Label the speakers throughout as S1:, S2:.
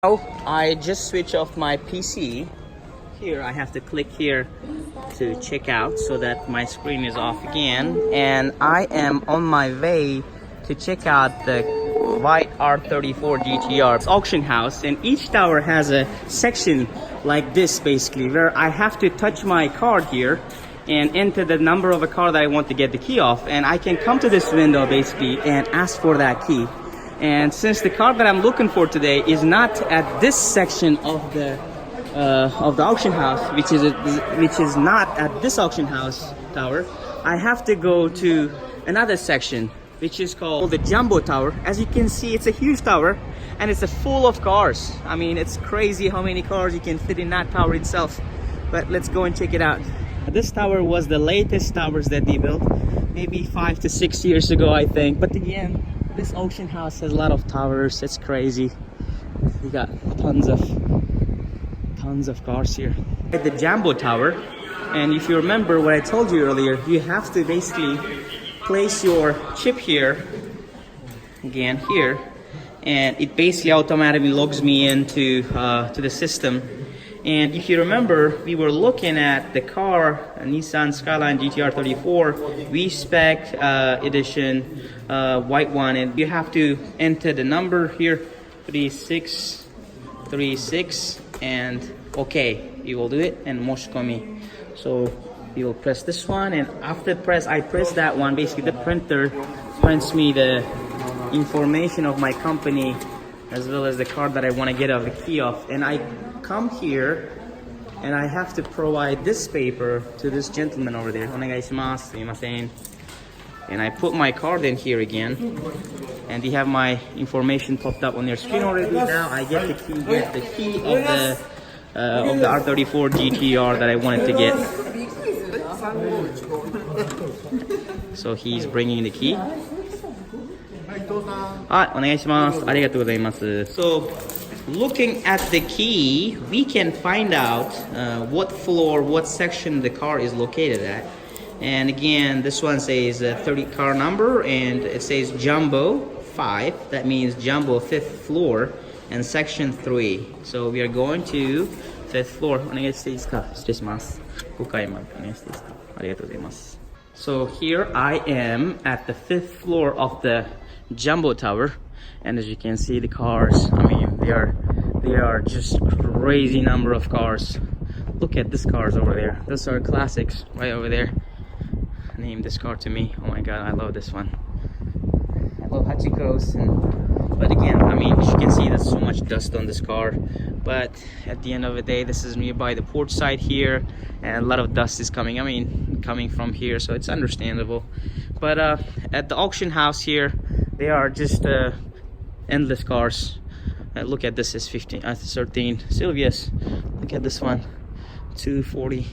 S1: Oh, I just switched off my PC. Here I have to click here to check out so that my screen is off again, and I am on my way to check out the white R34 GTR auction house. And each tower has a section like this basically, where I have to touch my card here and enter the number of a car that I want to get the key off, and I can come to this window basically and ask for that key. And since the car that I'm looking for today is not at this section of the auction house, which is not at this auction house tower, I have to go to another section, which is called the Jumbo Tower. As you can see, it's a huge tower, and it's full of cars. I mean, it's crazy how many cars you can fit in that tower itself. But let's go and check it out. This tower was the latest towers that they built, maybe 5 to 6 years ago, I think. But again, this auction house has a lot of towers. It's crazy. We got tons of cars here at the Jumbo Tower. And if you remember what I told you earlier, you have to basically place your chip here, again here, and it basically automatically logs me into to the system. And if you remember, we were looking at the car, a Nissan Skyline GTR R34 V-Spec edition, white one, and you have to enter the number here, 3636, and okay, you will do it, and Moshikomi. So you will press this one, and after I press that one, basically the printer prints me the information of my company as well as the card that I want to get the key off. And I come here and I have to provide this paper to this gentleman over there. Onegaishimasu, sumimasen. And I put my card in here again, and you have my information popped up on your screen already. Now I get the key of the R34 GTR that I wanted to get. So he's bringing the key. So looking at the key, we can find out what floor, what section the car is located at. And again, this one says 30 car number, and it says Jumbo 5. That means Jumbo 5th floor and section 3. So we are going to 5th floor. So here I am at the 5th floor of the Jumbo Tower, and as you can see, the cars, I mean, they are just crazy number of cars. Look at these cars over there. Those are classics right over there. Name this car to me. Oh my god, I love this one. I love Hachikos. But again, I mean, as you can see, there's so much dust on this car, but at the end of the day, this is nearby the port side here, and a lot of dust is coming from here, so it's understandable. But at the auction house here, they are just endless cars. Look at this, is 13 Sylvia's. Look at this one, 240.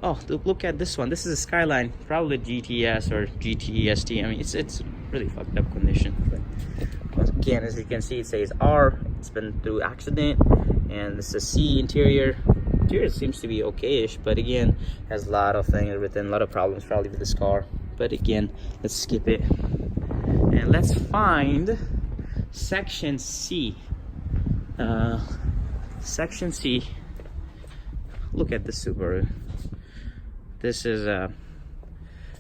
S1: Oh, look at this one. This is a Skyline, probably GTS or GTST. I mean, it's really fucked up condition. But again, as you can see, it says R. It's been through accident, and this is a C interior. Interior seems to be okay-ish, but again, has a lot of things written, a lot of problems probably with this car. But again, let's skip it and let's find section C. Section C. Look at this Subaru. This is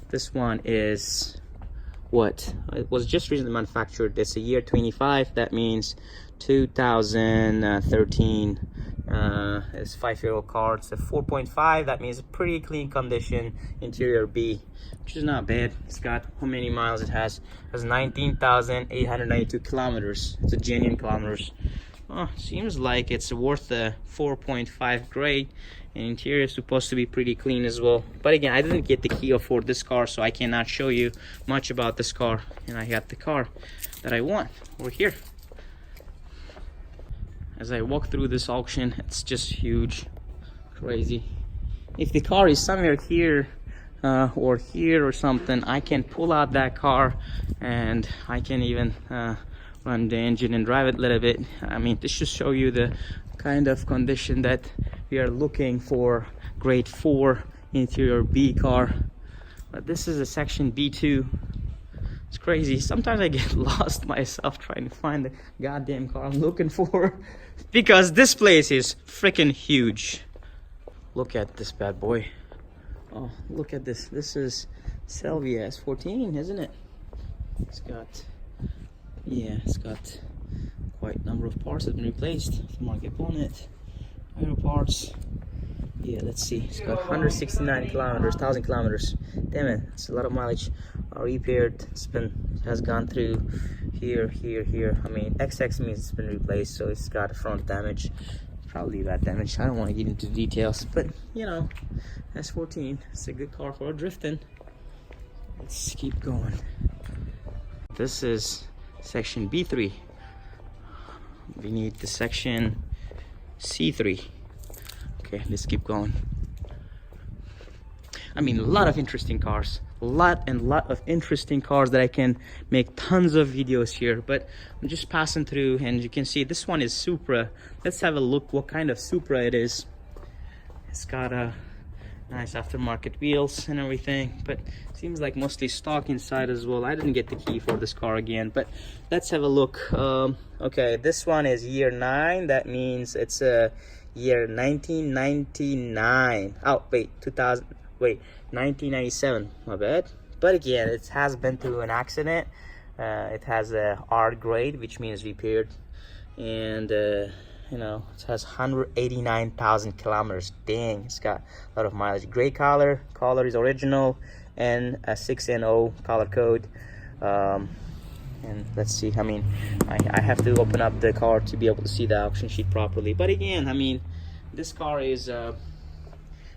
S1: this one is what? It was just recently manufactured. It's a year 25. That means 2013. It's 5-year-old car. It's a 4.5. That means a pretty clean condition. Interior B, which is not bad. It's got, how many miles it has? It has 19,892 kilometers. It's a genuine kilometers. Oh, seems like it's worth a 4.5 grade, and interior is supposed to be pretty clean as well. But again, I didn't get the key for this car, so I cannot show you much about this car. And I got the car that I want over here. As I walk through this auction, it's just huge, crazy. If the car is somewhere here or here or something, I can pull out that car and I can even run the engine and drive it a little bit. I mean, this should show you the kind of condition that we are looking for. Grade 4 interior B car. But this is a section B2. It's crazy. Sometimes I get lost myself trying to find the goddamn car I'm looking for because this place is freaking huge. Look at this bad boy. Oh, look at this. This is Salvia S14, isn't it? It's got, yeah, it's got quite a number of parts that have been replaced. Aftermarket bonnet, aero parts. Yeah, let's see. It's got 169 kilometers, 1,000 kilometers. Damn it, it's a lot of mileage. Repaired. It has gone through here. I mean, XX means it's been replaced, so it's got a front damage. Probably that damage. I don't want to get into details, but you know, S14. It's a good car for drifting. Let's keep going. This is section B3. We need the section C3. Okay, let's keep going. I mean, a lot of interesting cars. A lot of interesting cars that I can make tons of videos here, but I'm just passing through, and you can see this one is Supra. Let's have a look what kind of Supra it is. It's got a nice aftermarket wheels and everything, but seems like mostly stock inside as well. I didn't get the key for this car again, but let's have a look. Okay, this one is year 9. That means it's a year 1999. Oh wait, 1997, my bad. But again, it has been through an accident. It has a R grade, which means repaired, and you know, it has 189,000 kilometers. Dang, it's got a lot of mileage. Gray color is original, and a 6NO color code. And let's see, I mean, I have to open up the car to be able to see the auction sheet properly. But again, I mean, this car is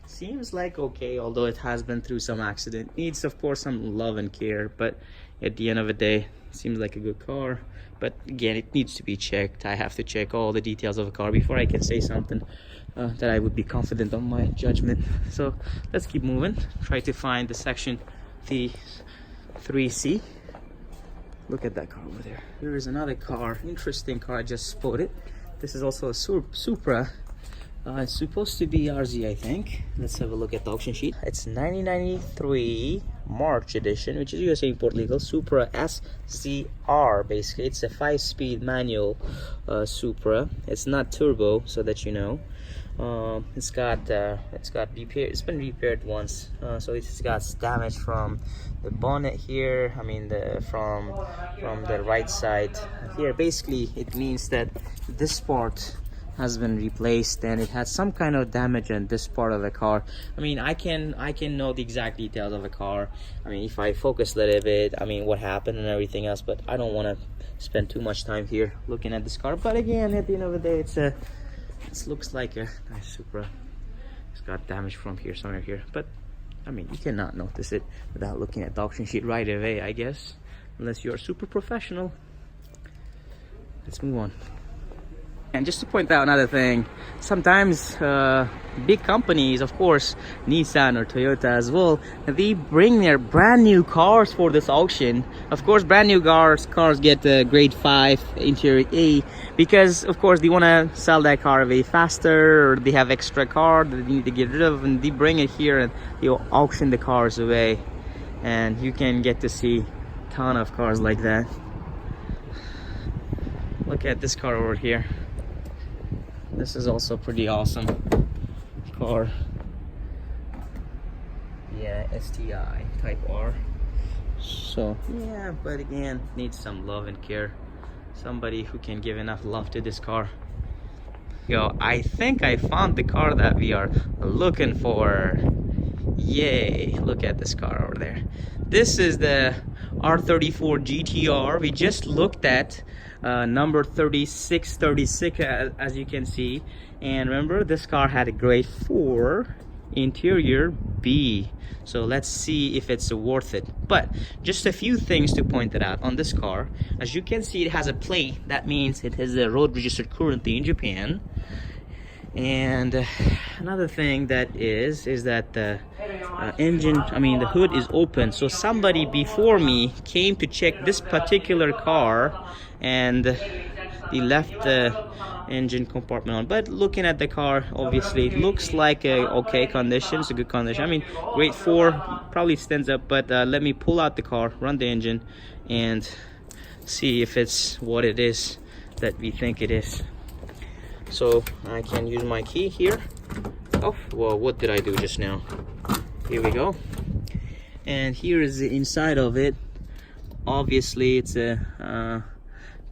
S1: seems like okay, although it has been through some accident. Needs, of course, some love and care, but at the end of the day, seems like a good car. But again, it needs to be checked. I have to check all the details of a car before I can say something that I would be confident on my judgment. So let's keep moving. Try to find the section T3C. Look at that car over there. Here is another car, interesting car I just spotted. This is also a Supra. It's supposed to be RZ, I think. Let's have a look at the auction sheet. It's 1993 March edition, which is USA import legal. Supra SZR, basically. It's a 5-speed manual Supra. It's not turbo, so that you know. It's got repaired. It's been repaired once, so it's got damage from the bonnet here. I mean, from the right side here. Basically, it means that this part has been replaced, and it has some kind of damage in this part of the car. I mean, I can know the exact details of a car. I mean, if I focus a little bit, I mean, what happened and everything else. But I don't want to spend too much time here looking at this car. But again, at the end of the day, it looks like a nice Supra. It's got damage from here, somewhere here. But I mean, you cannot notice it without looking at the auction sheet right away, I guess, unless you're super professional. Let's move on. And just to point out another thing, sometimes big companies, of course, Nissan or Toyota as well, they bring their brand new cars for this auction. Of course, brand new cars get grade 5 interior A, because of course they want to sell that car way faster, or they have extra car that they need to get rid of, and they bring it here and they auction the cars away, and you can get to see a ton of cars like that. Look at this car over here. This is also pretty awesome car. Yeah, STI Type R. So yeah, but again, needs some love and care. Somebody who can give enough love to this car. Yo, I think I found the car that we are looking for. Yay, look at this car over there. This is the R34 GTR. We just looked at number 3636, as you can see. And remember, this car had a grade 4 interior B. So let's see if it's worth it. But just a few things to point it out on this car. As you can see, it has a plate. That means it is a road registered currently in Japan. And another thing that is that the the hood is open. So somebody before me came to check this particular car, and they left the engine compartment on. But looking at the car, obviously it looks like a okay condition. It's a good condition. I mean, grade 4 probably stands up, but let me pull out the car, run the engine, and see if it's what it is that we think it is. So I can use my key here. Oh, well, what did I do just now? Here we go. And here is the inside of it. Obviously it's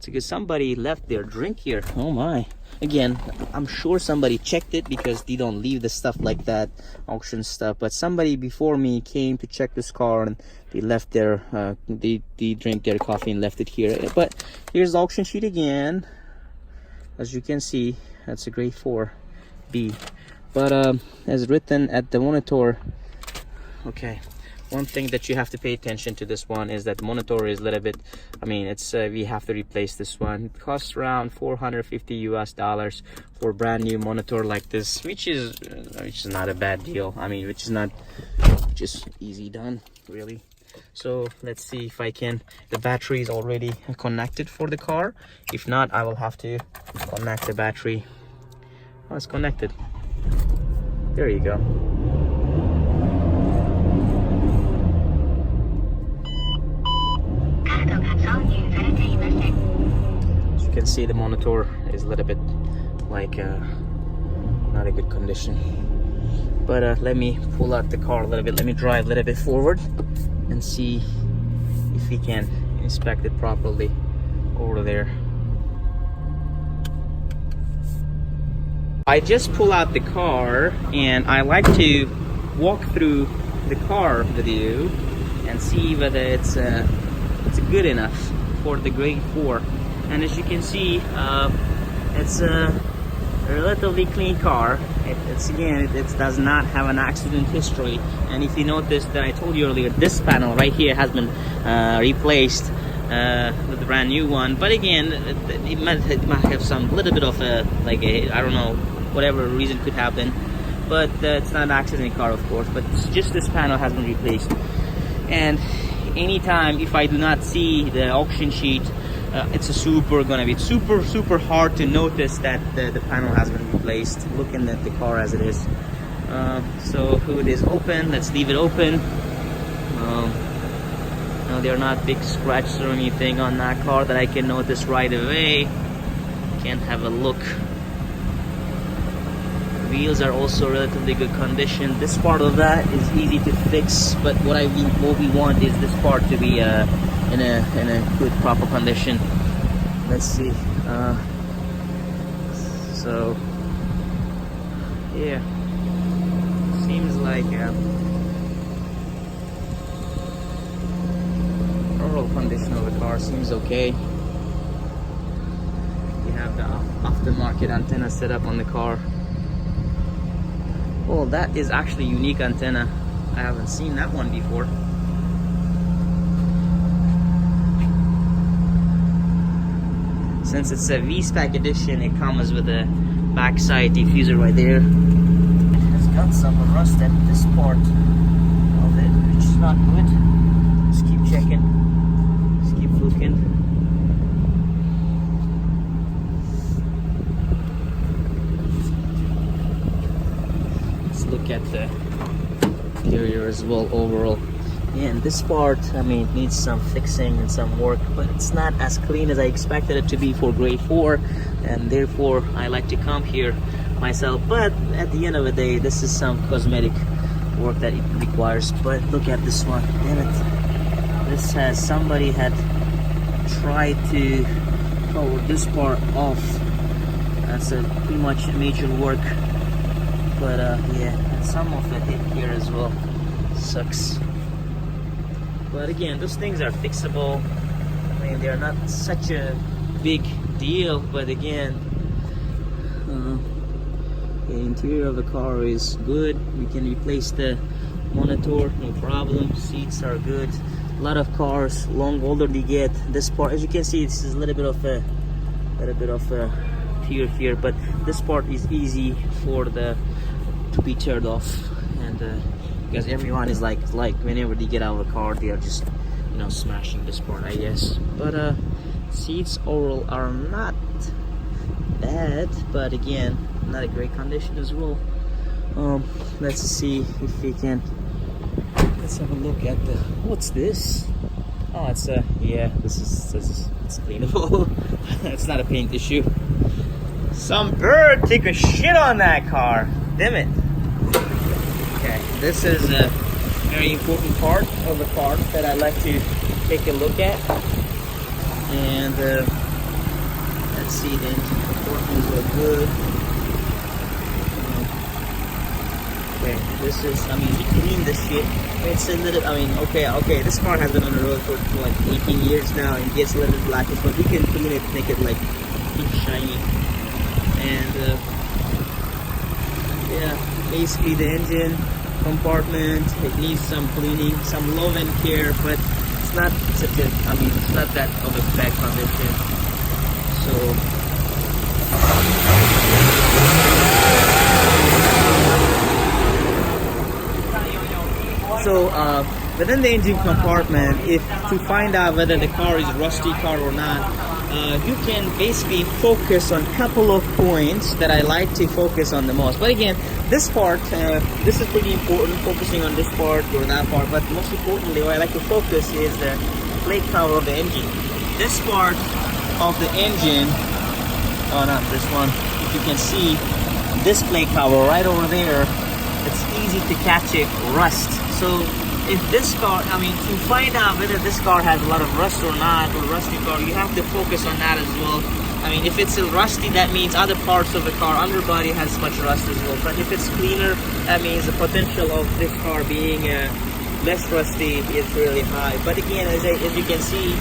S1: because somebody left their drink here. Oh my. Again, I'm sure somebody checked it because they don't leave the stuff like that, auction stuff. But somebody before me came to check this car and they left their they drank their coffee and left it here. But here's the auction sheet again. As you can see, that's a grade 4B. But as written at the monitor, okay, one thing that you have to pay attention to this one is that the monitor is a little bit, I mean, it's we have to replace this one. It costs around $450 for a brand new monitor like this, which is not a bad deal. I mean, which is easy done, really. So let's see if I can. The battery is already connected for the car. If not, I will have to connect the battery. Oh, it's connected. There you go. As you can see, the monitor is a little bit like not a good condition. But let me pull out the car a little bit. Let me drive a little bit forward and see if we can inspect it properly over there. I just pull out the car and I like to walk through the car with you and see whether it's good enough for the grade 4. And as you can see, it's a relatively clean car. It does not have an accident history. And if you notice that I told you earlier, this panel right here has been replaced with a brand new one. But again, it might have some little bit of a I don't know, whatever reason could happen. But it's not an accident car, of course. But just this panel has been replaced. And anytime if I do not see the auction sheet, it's gonna be super hard to notice that the panel has been replaced looking at the car as it is. So hood is open. Let's leave it open. No, there are not big scratches or anything on that car that I can notice right away. Can have a look. Wheels are also relatively good condition. This part of that is easy to fix, but what we want is this part to be in a good proper condition. Let's see. So yeah, seems like overall condition of the car seems okay. We have the aftermarket antenna set up on the car. Oh, that is actually a unique antenna. I haven't seen that one before. Since it's a V-Spec edition, it comes with a backside diffuser right there. It has got some rust at this part of it, which is not good. Just keep checking. Just keep looking. Look at the interior as well overall. And this part, I mean, it needs some fixing and some work, but it's not as clean as I expected it to be for grade 4, and therefore I like to come here myself. But at the end of the day, this is some cosmetic work that it requires. But look at this one. Damn it, this has somebody had tried to pull this part off. That's pretty much major work. But yeah, and some of it hit here as well. Sucks. But again, those things are fixable. I mean, they're not such a big deal, but again, the interior of the car is good. We can replace the monitor, no problem. Seats are good. A lot of cars, older they get, this part, as you can see, this is a little bit of a tear here, but this part is easy for to be turned off, and because everyone is like whenever they get out of the car, they are just smashing this part, I guess. But Seats overall are not bad, but again, not a great condition as well. Let's see if we can. Let's have a look at the. What's this? Oh, it's a yeah. This is it's cleanable. It's not a paint issue. Some bird took a shit on that car. Damn it. Okay, this is a very important part of the car that I like to take a look at. And let's see, the engine performance look good. Okay, this is, I mean, you clean this shit. It's a little, I mean, okay, this car has been on the road for like 18 years now and gets a little bit blackish, but we can clean it, make it like shiny. And yeah, basically the engine compartment, it needs some cleaning, some love and care, but it's not such a, I mean, it's not that of a bad condition. So within the engine compartment, if to find out whether the car is rusty car or not, you can basically focus on a couple of points that I like to focus on the most. But again, this part, this is pretty important, focusing on this part or that part. But most importantly, what I like to focus is the plate cover of the engine. This part of the engine, oh no, this one, if you can see, this plate cover right over there, it's easy to catch it rust. So if this car, I mean, to find out whether this car has a lot of rust or not, or rusty car, you have to focus on that as well. I mean, if it's rusty, that means other parts of the car, underbody has much rust as well. But if it's cleaner, that means the potential of this car being less rusty is really high. But again, as you can see,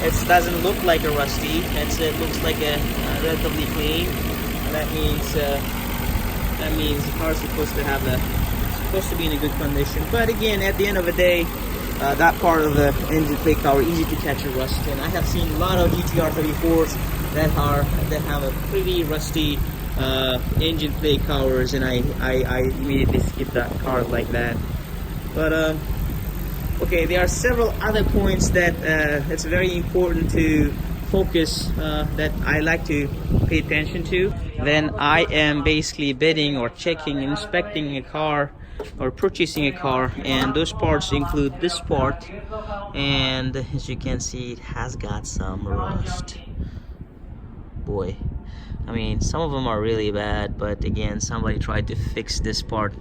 S1: it doesn't look like a rusty. It looks like a relatively clean. That means the car is supposed to be in a good condition. But again, at the end of the day, that part of the engine plate cover easy to catch a rust. And I have seen a lot of GTR R34s that have a pretty rusty engine plate covers, and I immediately skip that car like that. But okay, there are several other points that it's very important to focus that I like to pay attention to. Then I am basically bidding or checking, inspecting a car or purchasing a car, and those parts include this part, and as you can see, it has got some rust. Boy, I mean, some of them are really bad, but again, somebody tried to fix this part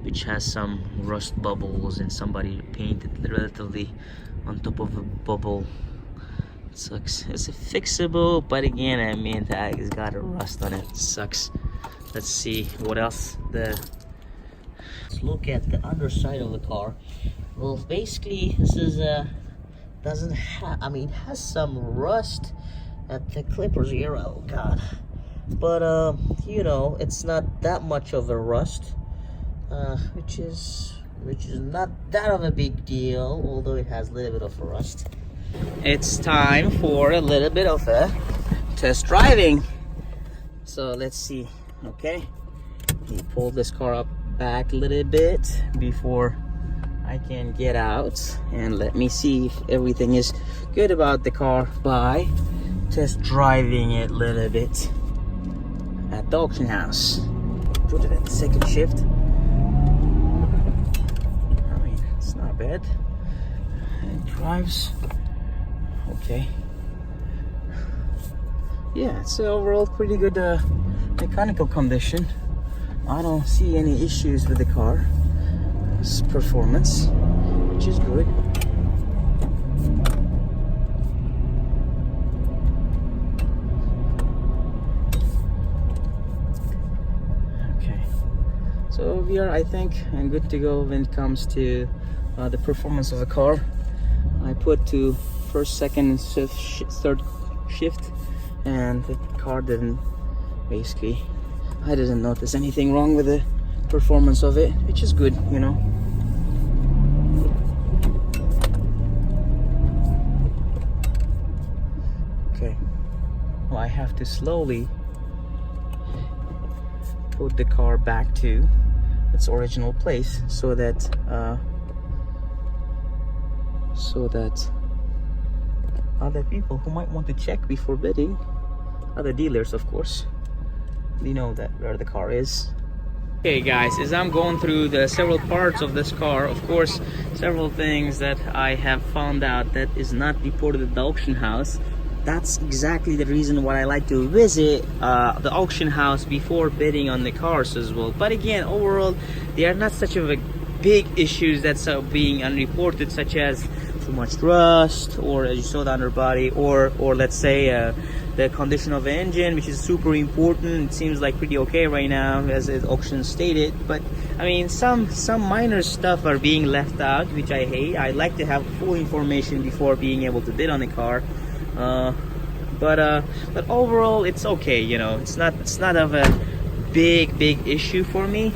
S1: which has some rust bubbles, and somebody painted relatively on top of a bubble. It sucks. It's fixable, but again, I mean, that has got a rust on it. It sucks. Let's see what else. Let's look at the underside of the car. Well, basically, this is doesn't have, I mean, it has some rust at the clippers here. Oh god, but you know, it's not that much of a rust, which is not that of a big deal, although it has a little bit of a rust. It's time for a little bit of a test driving. So let's see. Okay, you pull this car up back a little bit before I can get out, and let me see if everything is good about the car by test driving it a little bit at the auction house. Put it at the second shift. I mean, it's not bad. It drives okay. Yeah, it's overall pretty good mechanical condition. I don't see any issues with the car's performance, which is good. Okay, so we are, I think, I'm good to go when it comes to the performance of the car. I put to first, second, and third shift, and the car didn't basically, I didn't notice anything wrong with the performance of it, which is good, you know. Okay, well, I have to slowly put the car back to its original place so that other people who might want to check before bidding. Other dealers, of course. They know that where the car is. Okay guys, as I'm going through the several parts of this car, of course, several things that I have found out that is not reported at the auction house. That's exactly the reason why I like to visit the auction house before bidding on the cars as well. But again, overall, they are not such of a big issues that's being unreported, such as too much rust, or as you saw the underbody, or let's say the condition of the engine, which is super important. It seems like pretty okay right now, as the auction stated. But I mean, some minor stuff are being left out, which I hate. I like to have full information before being able to bid on the car. But overall, it's okay. You know, it's not of a big issue for me.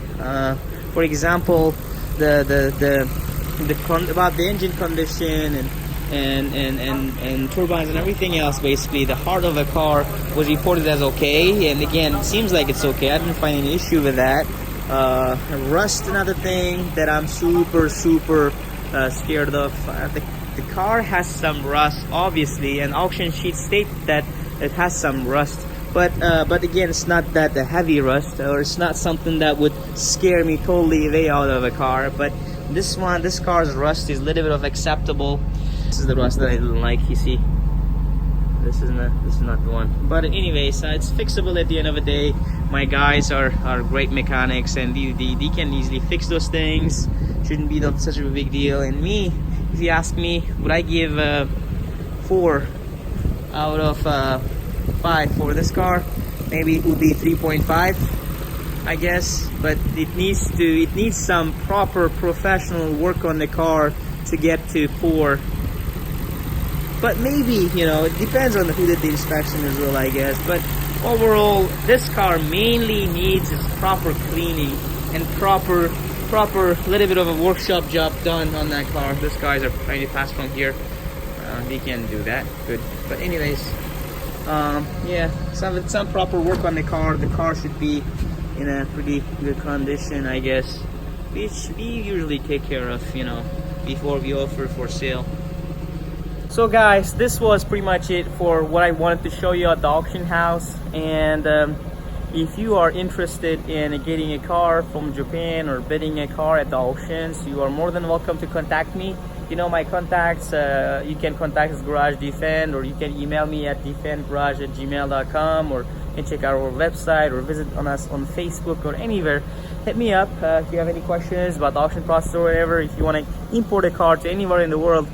S1: For example, about the engine condition and turbines and everything else, basically the heart of the car was reported as okay, and again, it seems like it's okay. I didn't find any issue with that. Rust, another thing that I'm super scared of. The car has some rust, obviously, and auction sheets state that it has some rust, but again, it's not that the heavy rust, or it's not something that would scare me totally way out of a car. But this car's rust is a little bit of acceptable. This is the rust that I didn't like. You see, this is not the one. But anyways, it's fixable at the end of the day. My guys are great mechanics, and they can easily fix those things. Shouldn't be such a big deal. And me, if you ask me, would I give 4 out of 5 for this car? Maybe it would be 3.5, I guess. But it needs some proper professional work on the car to get to 4. But maybe, you know, it depends on who did the inspection as well, I guess. But overall, this car mainly needs its proper cleaning and proper little bit of a workshop job done on that car. These guys are trying to pass from here. They can do that, good. But anyways, yeah, some proper work on the car. The car should be in a pretty good condition, I guess, which we usually take care of, you know, before we offer for sale. So guys, this was pretty much it for what I wanted to show you at the auction house. And if you are interested in getting a car from Japan or bidding a car at the auctions, you are more than welcome to contact me. You know my contacts. You can contact us Garage Defend, or you can email me at defendgarage@gmail.com, or you can check out our website or visit on us on Facebook or anywhere. Hit me up if you have any questions about the auction process or whatever. If you want to import a car to anywhere in the world,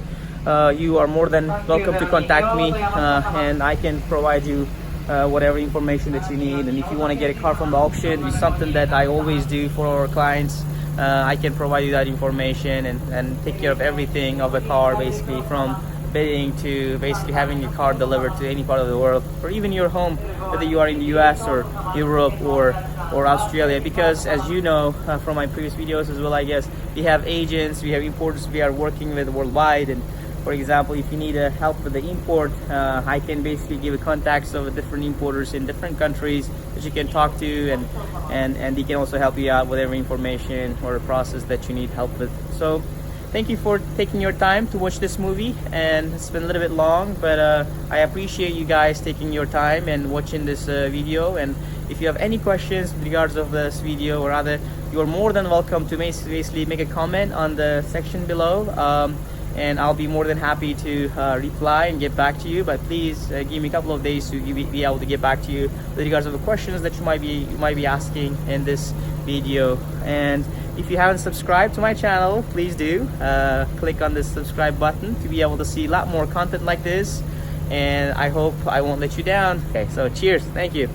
S1: you are more than welcome to contact me, and I can provide you whatever information that you need. And if you want to get a car from the auction, it's something that I always do for our clients. I can provide you that information and take care of everything of a car, basically from bidding to basically having your car delivered to any part of the world, or even your home, whether you are in the US or Europe or Australia. Because as you know from my previous videos as well, I guess, we have agents, we have importers we are working with worldwide. And for example, if you need help with the import, I can basically give you contacts of different importers in different countries that you can talk to, and they can also help you out with every information or a process that you need help with. So thank you for taking your time to watch this movie, and it's been a little bit long, but I appreciate you guys taking your time and watching this video. And if you have any questions with regards of this video or other, you are more than welcome to basically make a comment on the section below. And I'll be more than happy to reply and get back to you. But please give me a couple of days to be able to get back to you with regards to the questions that you might be asking in this video. And if you haven't subscribed to my channel, please do click on this subscribe button to be able to see a lot more content like this. And I hope I won't let you down. Okay, so cheers, thank you.